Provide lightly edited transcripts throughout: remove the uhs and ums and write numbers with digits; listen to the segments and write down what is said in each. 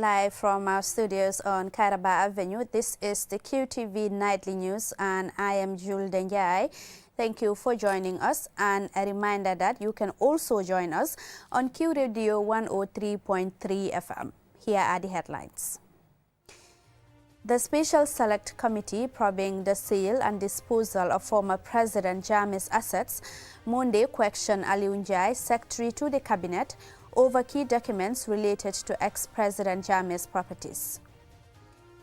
live from our studios on Kairaba Avenue. This is the QTV Nightly News and I am Jules Denjai. Thank you for joining us, and a reminder that you can also join us on Q Radio 103.3 FM. Here are the headlines. The Special Select Committee probing the sale and disposal of former President Jammeh's assets Monday questioned Aliu Njai, Secretary to the Cabinet, over key documents related to ex-President Jammeh's properties.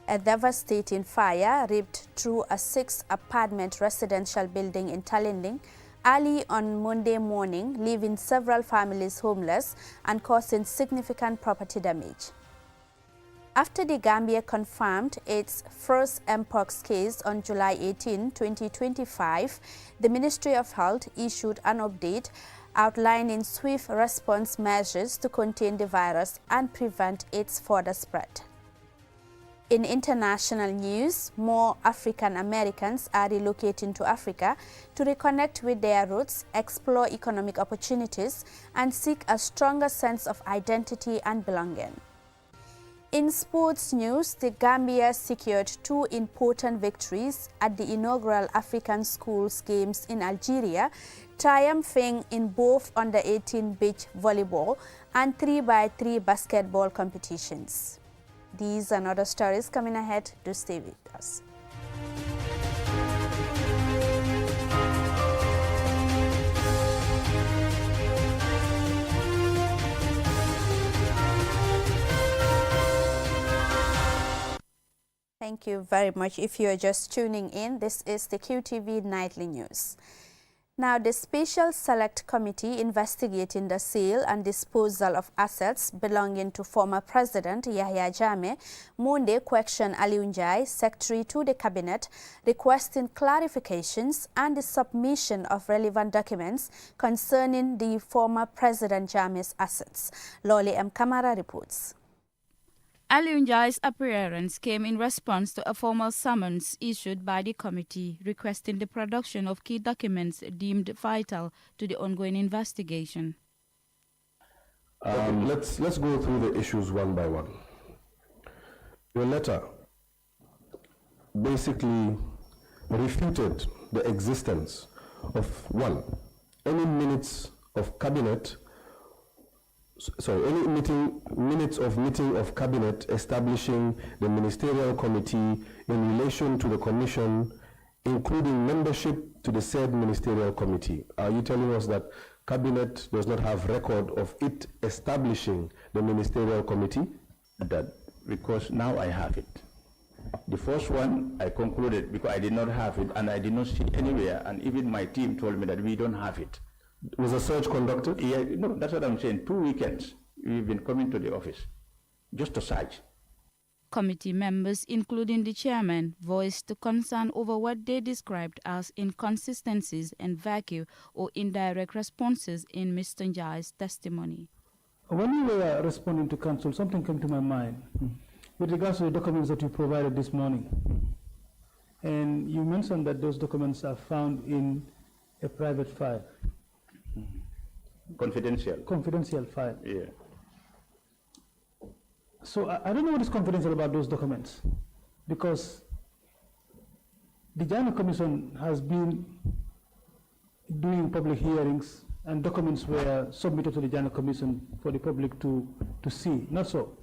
A devastating fire ripped through a 6-apartment residential building in Talinding early on Monday morning, leaving several families homeless and causing significant property damage. After the Gambia confirmed its first Empox case on July 18, 2025, the Ministry of Health issued an update outlining swift response measures to contain the virus and prevent its further spread. In international news, more African Americans are relocating to Africa to reconnect with their roots, explore economic opportunities, and seek a stronger sense of identity and belonging. In sports news, the Gambia secured 2 important victories at the inaugural African Schools Games in Algeria, triumphing in both under-18 beach volleyball and 3x3 basketball competitions. These and other stories coming ahead. Do stay with us. Thank you very much. If you are just tuning in, this is the QTV Nightly News. Now, the Special Select Committee investigating the sale and disposal of assets belonging to former President Yahya Jammeh Monday questioned Aliu Njai, Secretary to the Cabinet, requesting clarifications and the submission of relevant documents concerning the former President Jammeh's assets. Loli M. Kamara reports. Aliu Njai's appearance came in response to a formal summons issued by the committee requesting the production of key documents deemed vital to the ongoing investigation. Let's go through the issues one by one. Your letter basically refuted the existence of any minutes of cabinet. Any minutes of meeting of cabinet establishing the ministerial committee in relation to the commission, including membership to the said ministerial committee. Are you telling us that cabinet does not have record of it establishing the ministerial committee? That because now I have it. The first one I concluded because I did not have it and I did not see anywhere, and even my team told me that we don't have it. Was a search conducted? Yeah, no, that's what I'm saying. 2 weekends we've been coming to the office just to search. Committee members, including the chairman, voiced concern over what they described as inconsistencies and vague or indirect responses in Mr. Njai's testimony. When you were responding to counsel, something came to my mind with regards to the documents that you provided this morning. And you mentioned that those documents are found in a private file. Confidential file. Yeah. So I don't know what is confidential about those documents, because the Joint Commission has been doing public hearings and documents were submitted to the Joint Commission for the public to see, not so.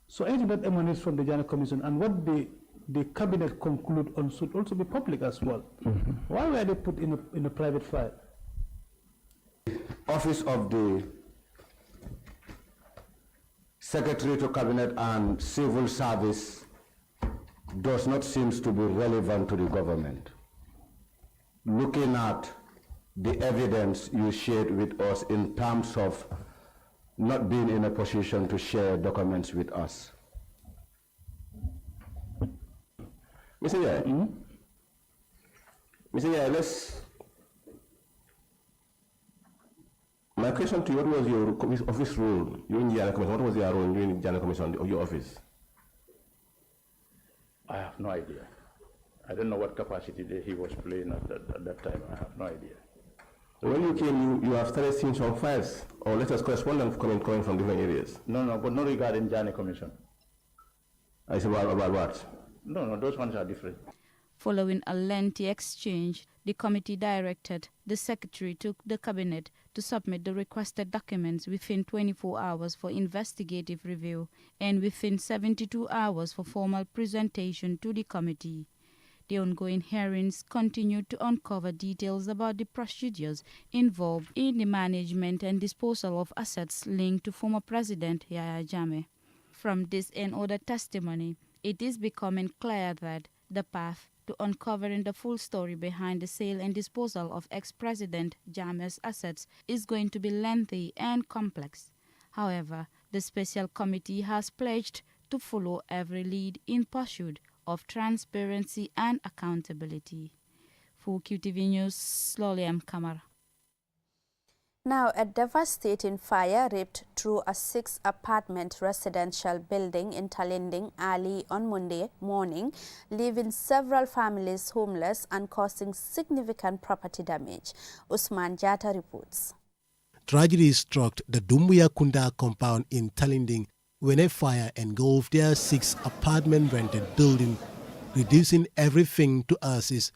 So anything that emanates from the Joint Commission and what the cabinet conclude on should also be public as well. Why were they put in a private file? Office of the Secretary to Cabinet and Civil Service does not seem to be relevant to the government. Looking at the evidence you shared with us in terms of not being in a position to share documents with us. Mr. Yaya, Mr. Yaya, my question to you, what was your office role? You in the Commission, what was your role in the Commission of your office? I have no idea. I don't know what capacity he was playing at that time. I have no idea. When you came, you have started seeing some files or letters correspondence coming from different areas. No, but not regarding Janneh Commission. I said, well, about what? No, those ones are different. Following a lengthy exchange, the committee directed the secretary to the cabinet to submit the requested documents within 24 hours for investigative review and within 72 hours for formal presentation to the committee. The ongoing hearings continued to uncover details about the procedures involved in the management and disposal of assets linked to former President Yahya Jammeh. From this and other testimony, it is becoming clear that the path to uncovering the full story behind the sale and disposal of ex-President Jammeh's assets is going to be lengthy and complex. However, the special committee has pledged to follow every lead in pursuit of transparency and accountability. For QTV News, Loliam Kamara. Now, a devastating fire ripped through a 6-apartment residential building in Talinding early on Monday morning, leaving several families homeless and causing significant property damage. Usman Jata reports. Tragedy struck the Dumbuya Kunda compound in Talinding when a fire engulfed their 6-apartment rented building, reducing everything to ashes.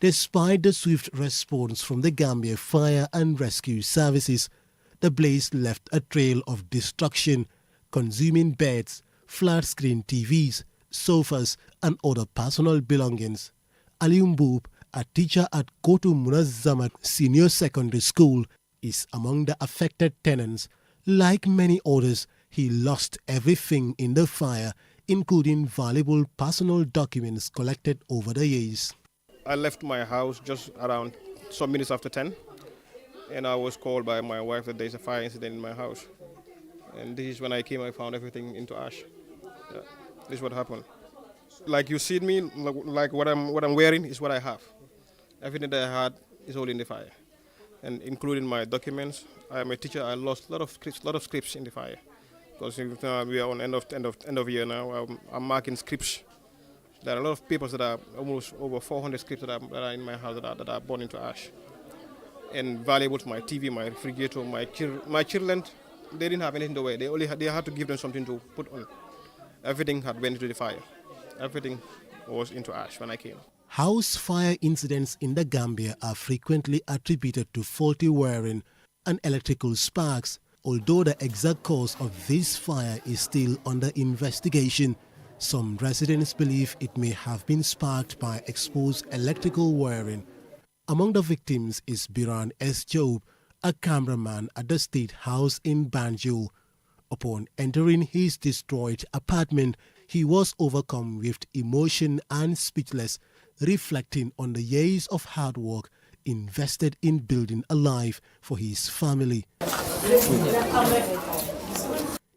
Despite the swift response from the Gambia Fire and Rescue Services, the blaze left a trail of destruction, consuming beds, flat-screen TVs, sofas, and other personal belongings. Ali Mbub, a teacher at Kotu Munazzamat Senior Secondary School, is among the affected tenants. Like many others, he lost everything in the fire, including valuable personal documents collected over the years. I left my house just around some minutes after 10, and I was called by my wife that there's a fire incident in my house. And this is when I came, I found everything into ash. Yeah, this is what happened. Like you see me, like what I'm wearing is what I have. Everything that I had is all in the fire, and including my documents. I am a teacher. I lost a lot of scripts in the fire, because we are on end of year now. I'm marking scripts. There are a lot of papers that are almost over 400 scripts that are in my house that are burned into ash. And valuables, my TV, my refrigerator, my children, they didn't have anything to wear. They had to give them something to put on. Everything had went into the fire. Everything was into ash when I came. House fire incidents in the Gambia are frequently attributed to faulty wiring and electrical sparks, although the exact cause of this fire is still under investigation. Some residents believe it may have been sparked by exposed electrical wiring. Among the victims is Biran S. Job, a cameraman at the State House in Banjul. Upon entering his destroyed apartment, he was overcome with emotion and speechless, reflecting on the years of hard work invested in building a life for his family.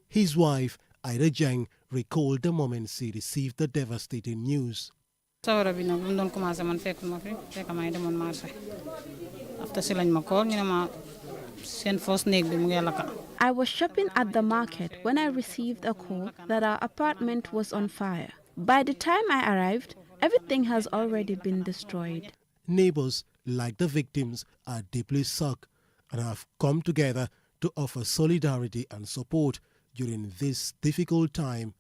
His wife, Ida Jang, recalled the moment she received the devastating news. I was shopping at the market when I received a call that our apartment was on fire. By the time I arrived, everything has already been destroyed. Neighbors, like the victims, are deeply shocked and have come together to offer solidarity and support during this difficult time.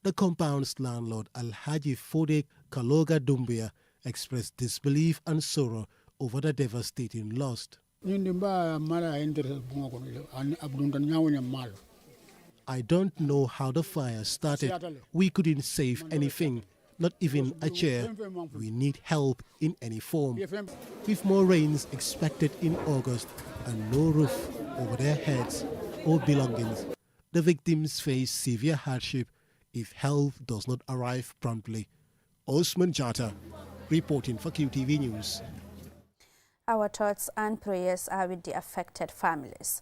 The compound's landlord, Alhaji Fodek Kaloga Dumbuya, expressed disbelief and sorrow over the devastating loss. I don't know how the fire started. We couldn't save anything, not even a chair. We need help in any form. With more rains expected in August and no roof over their heads or belongings, the victims face severe hardship if help does not arrive promptly. Osman Jata, reporting for QTV News. Our thoughts and prayers are with the affected families.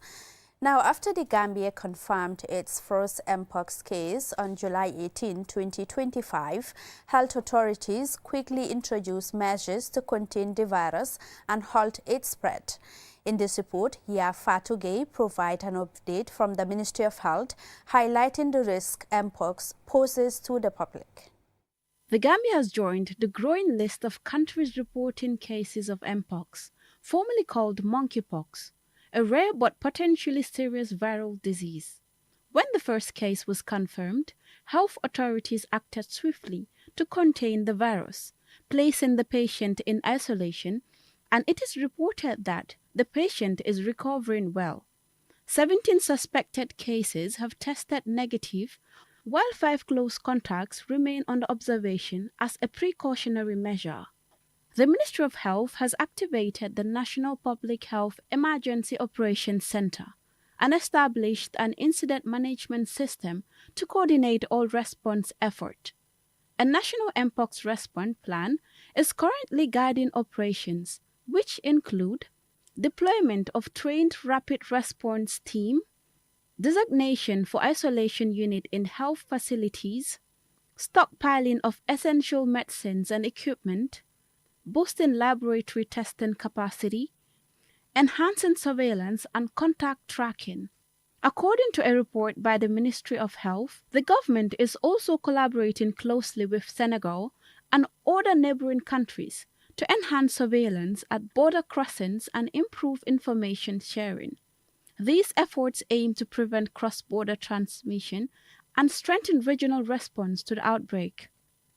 Now, after the Gambia confirmed its first Empox case on July 18, 2025, health authorities quickly introduced measures to contain the virus and halt its spread. In this report, Ya Fatou Gueye provides an update from the Ministry of Health, highlighting the risk Empox poses to the public. The Gambia has joined the growing list of countries reporting cases of Empox, formerly called monkeypox, a rare but potentially serious viral disease. When the first case was confirmed, health authorities acted swiftly to contain the virus, placing the patient in isolation, and it is reported that the patient is recovering well. 17 suspected cases have tested negative, while 5 close contacts remain under observation as a precautionary measure. The Ministry of Health has activated the National Public Health Emergency Operations Center and established an incident management system to coordinate all response efforts. A national Empox response plan is currently guiding operations, which include deployment of trained rapid response team, designation for isolation unit in health facilities, stockpiling of essential medicines and equipment, boosting laboratory testing capacity, enhancing surveillance and contact tracking. According to a report by the Ministry of Health, the government is also collaborating closely with Senegal and other neighboring countries to enhance surveillance at border crossings and improve information sharing. These efforts aim to prevent cross-border transmission and strengthen regional response to the outbreak.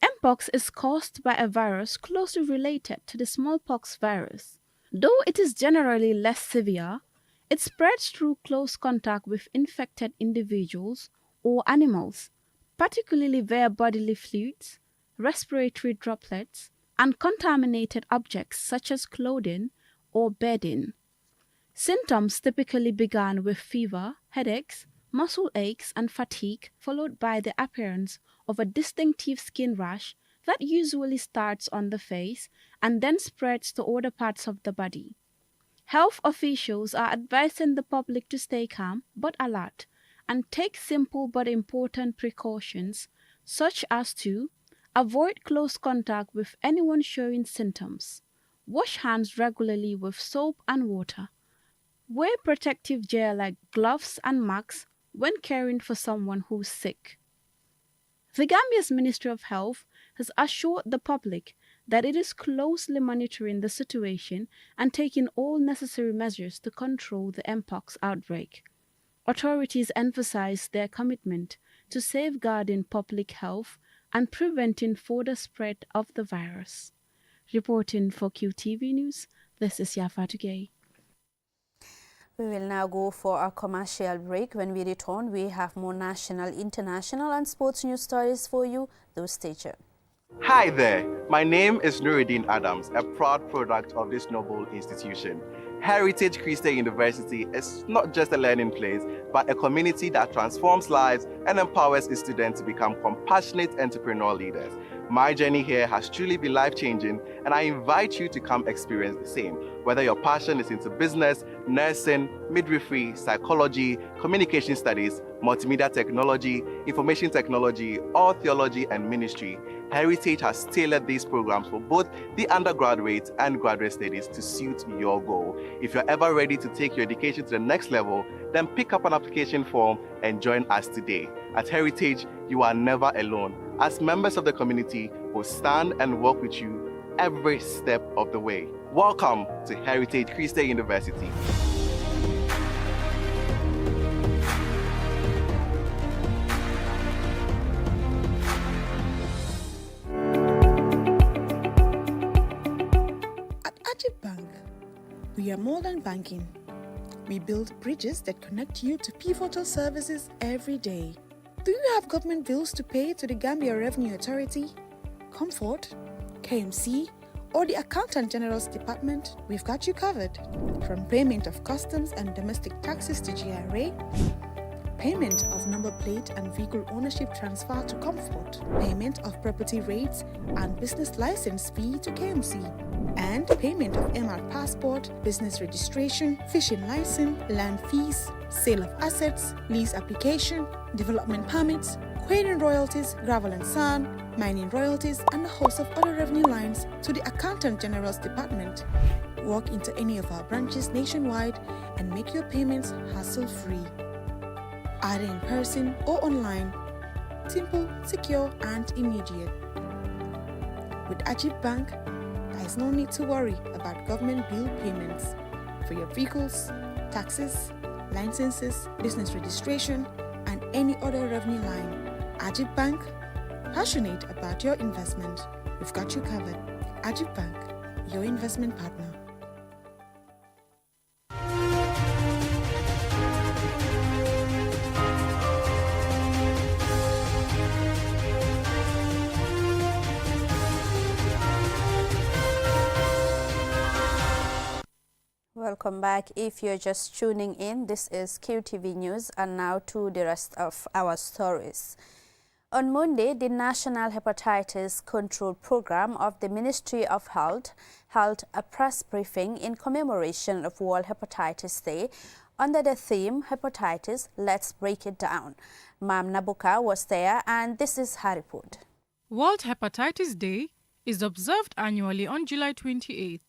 Mpox is caused by a virus closely related to the smallpox virus. Though it is generally less severe, it spreads through close contact with infected individuals or animals, particularly via bodily fluids, respiratory droplets, and contaminated objects such as clothing or bedding. Symptoms typically begin with fever, headaches, muscle aches, and fatigue, followed by the appearance of a distinctive skin rash that usually starts on the face and then spreads to other parts of the body. Health officials are advising the public to stay calm but alert and take simple but important precautions, such as to avoid close contact with anyone showing symptoms, wash hands regularly with soap and water, wear protective gear like gloves and masks when caring for someone who's sick. The Gambia's Ministry of Health has assured the public that it is closely monitoring the situation and taking all necessary measures to control the Mpox outbreak. Authorities emphasize their commitment to safeguarding public health and preventing further spread of the virus. Reporting for QTV News, this is Yafatu Gay. We will now go for a commercial break. When we return, we have more national, international and sports news stories for you. Do stay tuned. Hi there, my name is Nuruddin Adams, a proud product of this noble institution. Heritage Christian University is not just a learning place, but a community that transforms lives and empowers its students to become compassionate entrepreneurial leaders. My journey here has truly been life-changing, and I invite you to come experience the same. Whether your passion is into business, nursing, midwifery, psychology, communication studies, multimedia technology, information technology, or theology and ministry, Heritage has tailored these programs for both the undergraduate and graduate studies to suit your goal. If you're ever ready to take your education to the next level, then pick up an application form and join us today. At Heritage, you are never alone, as members of the community will stand and work with you every step of the way. Welcome to Heritage Christian University. Bank. We are more than banking. We build bridges that connect you to pivotal services every day. Do you have government bills to pay to the Gambia Revenue Authority, Comfort, KMC, or the Accountant General's Department? We've got you covered. From payment of customs and domestic taxes to GRA, payment of number plate and vehicle ownership transfer to Comfort, payment of property rates and business license fee to KMC, and payment of MR passport, business registration, fishing license, land fees, sale of assets, lease application, development permits, quarrying royalties, gravel and sand, mining royalties, and a host of other revenue lines to the Accountant General's Department. Walk into any of our branches nationwide and make your payments hassle-free. Either in person or online. Simple, secure, and immediate. With Ajib Bank, there is no need to worry about government bill payments for your vehicles, taxes, licenses, business registration, and any other revenue line. Ajib Bank, passionate about your investment. We've got you covered. Ajib Bank, your investment partner. Welcome back. If you're just tuning in, this is QTV News, and now to the rest of our stories. On Monday, the National Hepatitis Control Program of the Ministry of Health held a press briefing in commemoration of World Hepatitis Day under the theme Hepatitis, Let's Break It Down. Mam Nabuka was there, and this is her report. World Hepatitis Day is observed annually on July 28th.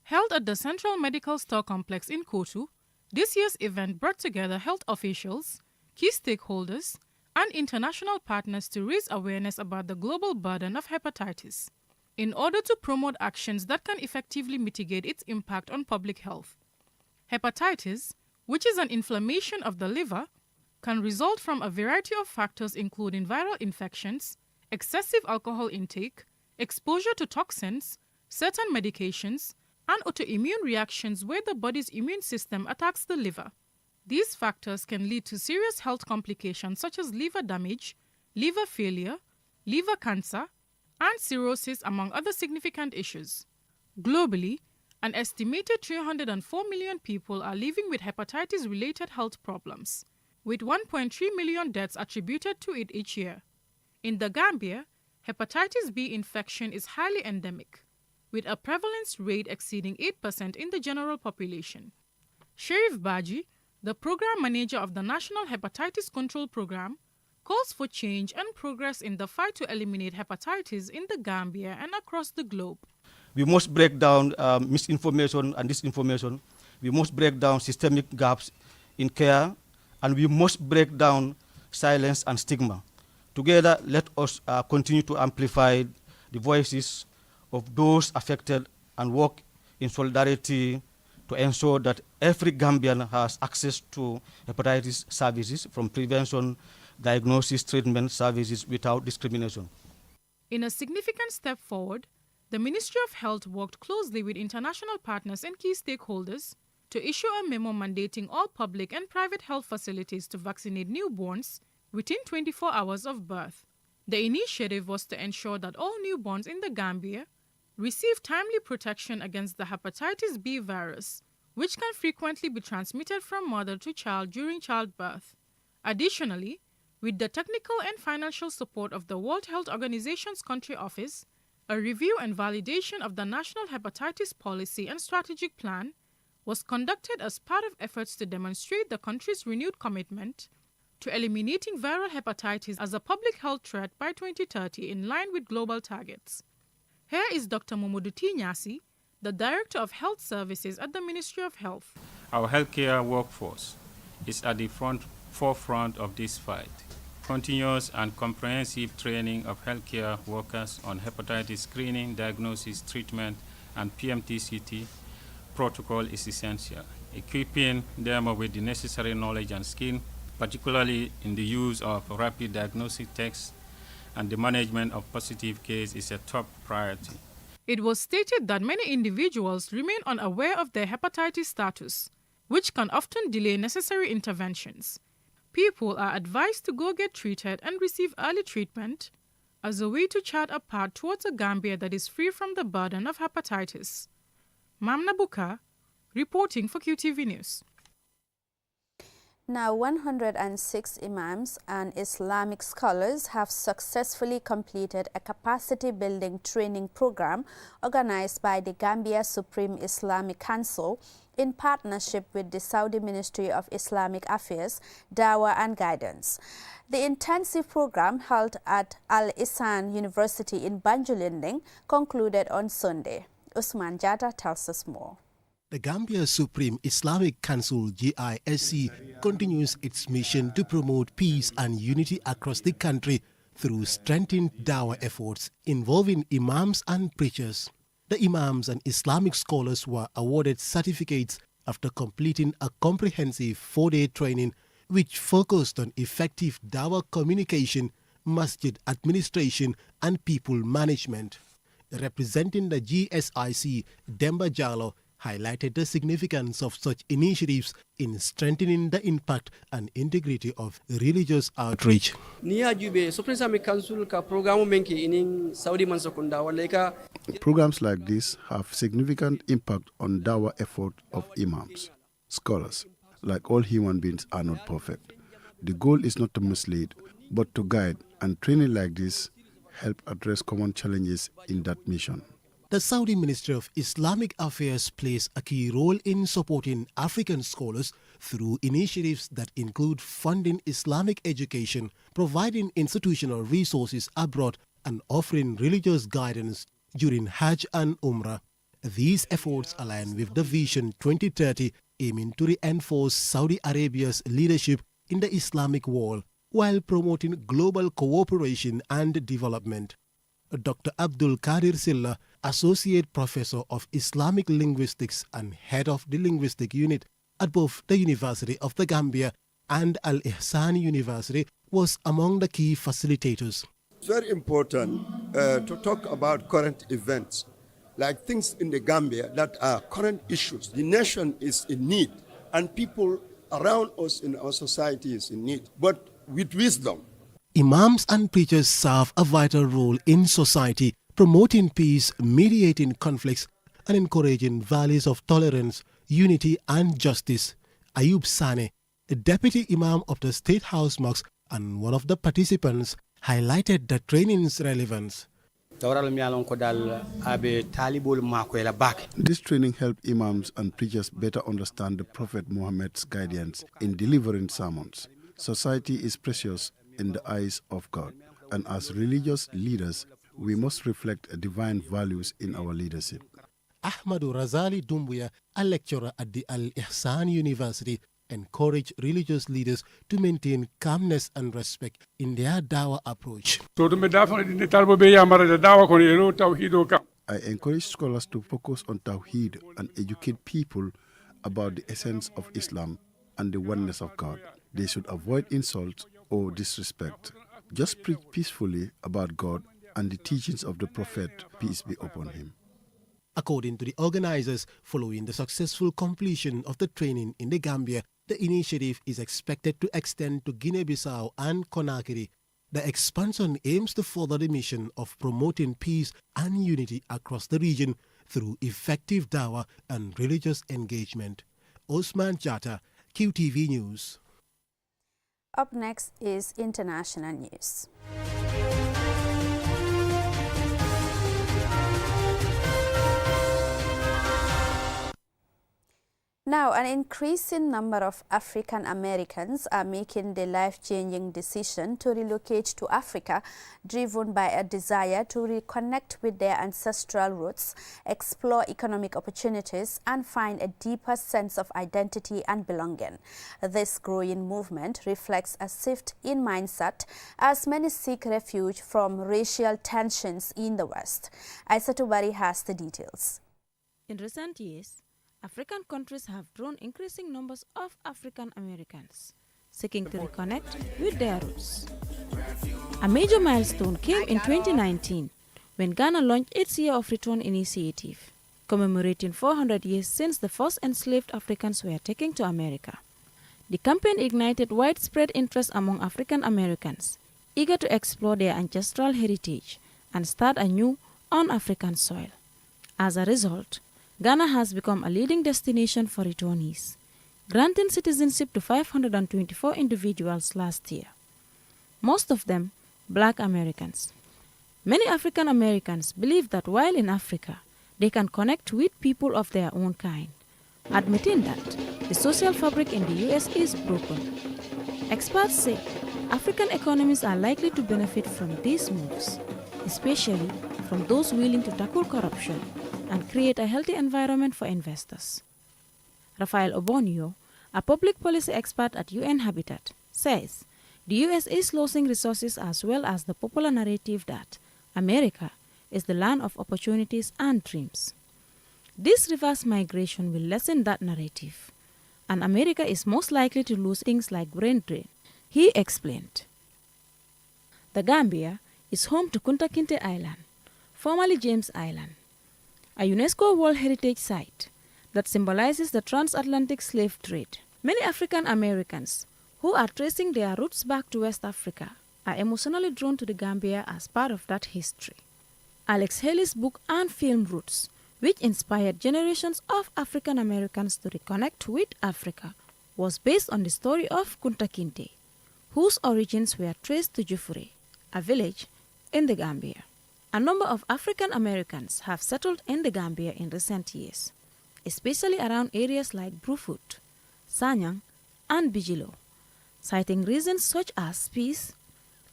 Held at the Central Medical Store Complex in Kotu, this year's event brought together health officials, key stakeholders, and international partners to raise awareness about the global burden of hepatitis, in order to promote actions that can effectively mitigate its impact on public health. Hepatitis, which is an inflammation of the liver, can result from a variety of factors including viral infections, excessive alcohol intake, exposure to toxins, certain medications, and autoimmune reactions where the body's immune system attacks the liver. These factors can lead to serious health complications such as liver damage, liver failure, liver cancer, and cirrhosis, among other significant issues. Globally, an estimated 304 million people are living with hepatitis-related health problems, with 1.3 million deaths attributed to it each year. In the Gambia, hepatitis B infection is highly endemic, with a prevalence rate exceeding 8% in the general population. Sheriff Baji, the program manager of the National Hepatitis Control Program, calls for change and progress in the fight to eliminate hepatitis in the Gambia and across the globe. We must break down misinformation and disinformation. We must break down systemic gaps in care, and we must break down silence and stigma. Together, let us continue to amplify the voices of those affected and work in solidarity to ensure that every Gambian has access to hepatitis services, from prevention, diagnosis, treatment services without discrimination. In a significant step forward, the Ministry of Health worked closely with international partners and key stakeholders to issue a memo mandating all public and private health facilities to vaccinate newborns within 24 hours of birth. The initiative was to ensure that all newborns in the Gambia receive timely protection against the hepatitis B virus, which can frequently be transmitted from mother to child during childbirth. Additionally, with the technical and financial support of the World Health Organization's country office, a review and validation of the National Hepatitis Policy and Strategic Plan was conducted as part of efforts to demonstrate the country's renewed commitment to eliminating viral hepatitis as a public health threat by 2030 in line with global targets. Here is Dr. Momodu Tinyasi, the Director of Health Services at the Ministry of Health. Our healthcare workforce is at the forefront of this fight. Continuous and comprehensive training of healthcare workers on hepatitis screening, diagnosis, treatment, and PMTCT protocol is essential. Equipping them with the necessary knowledge and skill, particularly in the use of rapid diagnostic tests and the management of positive cases, is a top priority. It was stated that many individuals remain unaware of their hepatitis status, which can often delay necessary interventions. People are advised to go get treated and receive early treatment as a way to chart a path towards a Gambia that is free from the burden of hepatitis. Mamna Buka, reporting for QTV News. Now, 106 imams and Islamic scholars have successfully completed a capacity-building training program organized by the Gambia Supreme Islamic Council in partnership with the Saudi Ministry of Islamic Affairs, Dawah and Guidance. The intensive program held at Al-Ihsan University in Banjulinding concluded on Sunday. Usman Jata tells us more. The Gambia Supreme Islamic Council GISC continues its mission to promote peace and unity across the country through strengthened dawah efforts involving imams and preachers. The imams and Islamic scholars were awarded certificates after completing a comprehensive 4-day training which focused on effective dawah communication, masjid administration and people management. Representing the GSIC, Demba Jallo highlighted the significance of such initiatives in strengthening the impact and integrity of religious outreach. Programs like this have significant impact on dawah effort of imams. Scholars, like all human beings, are not perfect. The goal is not to mislead, but to guide, and training like this help address common challenges in that mission. The Saudi Ministry of Islamic Affairs plays a key role in supporting African scholars through initiatives that include funding Islamic education, providing institutional resources abroad, and offering religious guidance during Hajj and Umrah. These efforts align with the Vision 2030, aiming to reinforce Saudi Arabia's leadership in the Islamic world while promoting global cooperation and development. Dr. Abdul Qadir Silla, Associate Professor of Islamic Linguistics and Head of the Linguistic Unit at both the University of the Gambia and Al Ihsan University, was among the key facilitators. It's very important to talk about current events, like things in the Gambia that are current issues. The nation is in need, and people around us in our society is in need, but with wisdom. Imams and preachers serve a vital role in society, promoting peace, mediating conflicts, and encouraging values of tolerance, unity, and justice. Ayub Sane, a deputy imam of the State House Mosque and one of the participants, highlighted the training's relevance. This training helped imams and preachers better understand the Prophet Muhammad's guidance in delivering sermons. Society is precious in the eyes of God, and as religious leaders, we must reflect divine values in our leadership. Ahmadu Razali Dumbuya, a lecturer at the Al Ihsan University, encouraged religious leaders to maintain calmness and respect in their dawah approach. I encourage scholars to focus on Tawheed and educate people about the essence of Islam and the oneness of God. They should avoid insults or disrespect. Just preach peacefully about God and the teachings of the Prophet, peace be upon him. According to the organizers, following the successful completion of the training in the Gambia, the initiative is expected to extend to Guinea-Bissau and Conakry. The expansion aims to further the mission of promoting peace and unity across the region through effective dawah and religious engagement. Osman Jata, QTV News. Up next is international news. Now, an increasing number of African Americans are making the life-changing decision to relocate to Africa, driven by a desire to reconnect with their ancestral roots, explore economic opportunities, and find a deeper sense of identity and belonging. This growing movement reflects a shift in mindset as many seek refuge from racial tensions in the West. Aissatou Bari has the details. In recent years, African countries have drawn increasing numbers of African Americans seeking to reconnect with their roots. A major milestone came in 2019 when Ghana launched its Year of Return initiative, commemorating 400 years since the first enslaved Africans were taken to America. The campaign ignited widespread interest among African Americans, eager to explore their ancestral heritage and start anew on African soil. As a result, Ghana has become a leading destination for returnees, granting citizenship to 524 individuals last year, most of them Black Americans. Many African Americans believe that while in Africa, they can connect with people of their own kind, admitting that the social fabric in the U.S. is broken. Experts say African economies are likely to benefit from these moves, especially from those willing to tackle corruption and create a healthy environment for investors. Rafael Obonio, a public policy expert at UN Habitat, says the U.S. is losing resources as well as the popular narrative that America is the land of opportunities and dreams. This reverse migration will lessen that narrative, and America is most likely to lose things like brain drain. He explained. The Gambia is home to Kunta Kinte Island, formerly James Island, a UNESCO World Heritage Site that symbolizes the transatlantic slave trade. Many African Americans who are tracing their roots back to West Africa are emotionally drawn to the Gambia as part of that history. Alex Haley's book and film Roots, which inspired generations of African Americans to reconnect with Africa, was based on the story of Kunta Kinte, whose origins were traced to Jufure, a village in the Gambia. A number of African Americans have settled in the Gambia in recent years, especially around areas like Brufut, Sanyang, and Bijilo, citing reasons such as peace,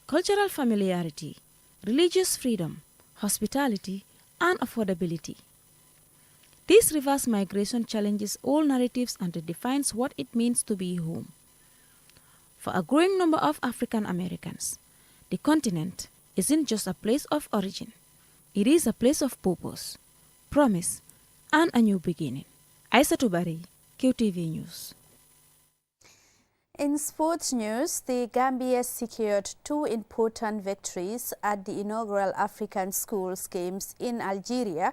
cultural familiarity, religious freedom, hospitality, and affordability. This reverse migration challenges all narratives and redefines what it means to be home. For a growing number of African Americans, the continent isn't just a place of origin. It is a place of purpose, promise, and a new beginning. Aissatou Bari, QTV News. In sports news, the Gambia secured 2 important victories at the inaugural African Schools Games in Algeria,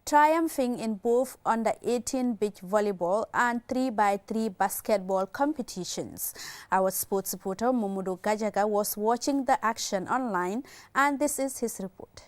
triumphing in both under-18 beach volleyball and 3x3 basketball competitions. Our sports reporter Mamadou Gajaga was watching the action online, and this is his report.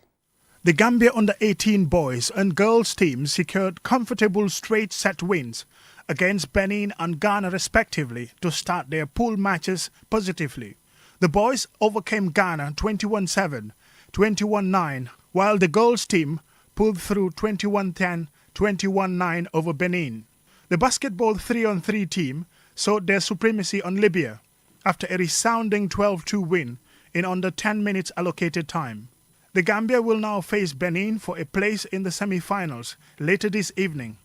The Gambia under-18 boys and girls teams secured comfortable straight-set wins against Benin and Ghana respectively to start their pool matches positively. The boys overcame Ghana 21-7, 21-9, while the girls team pulled through 21-10, 21-9 over Benin. The basketball 3-on-3 team showed their supremacy on Libya after a resounding 12-2 win in under 10 minutes allocated time. The Gambia will now face Benin for a place in the semi-finals later this evening.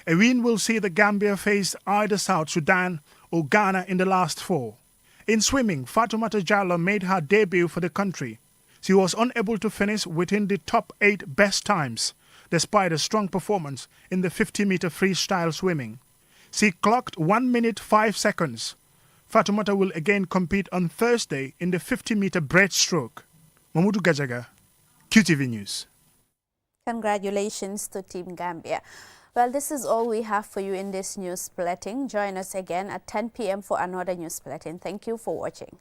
A win will see the Gambia face either South Sudan or Ghana in the last 4. In swimming, Fatoumata Jallow made her debut for the country. She was unable to finish within the top 8 best times, despite a strong performance in the 50-meter freestyle swimming. She clocked 1 minute 5 seconds. Fatoumata will again compete on Thursday in the 50-meter breaststroke. Mamadou Gajaga, QTV News. Congratulations to Team Gambia. Well, this is all we have for you in this news bulletin. Join us again at 10 p.m. for another news bulletin. Thank you for watching.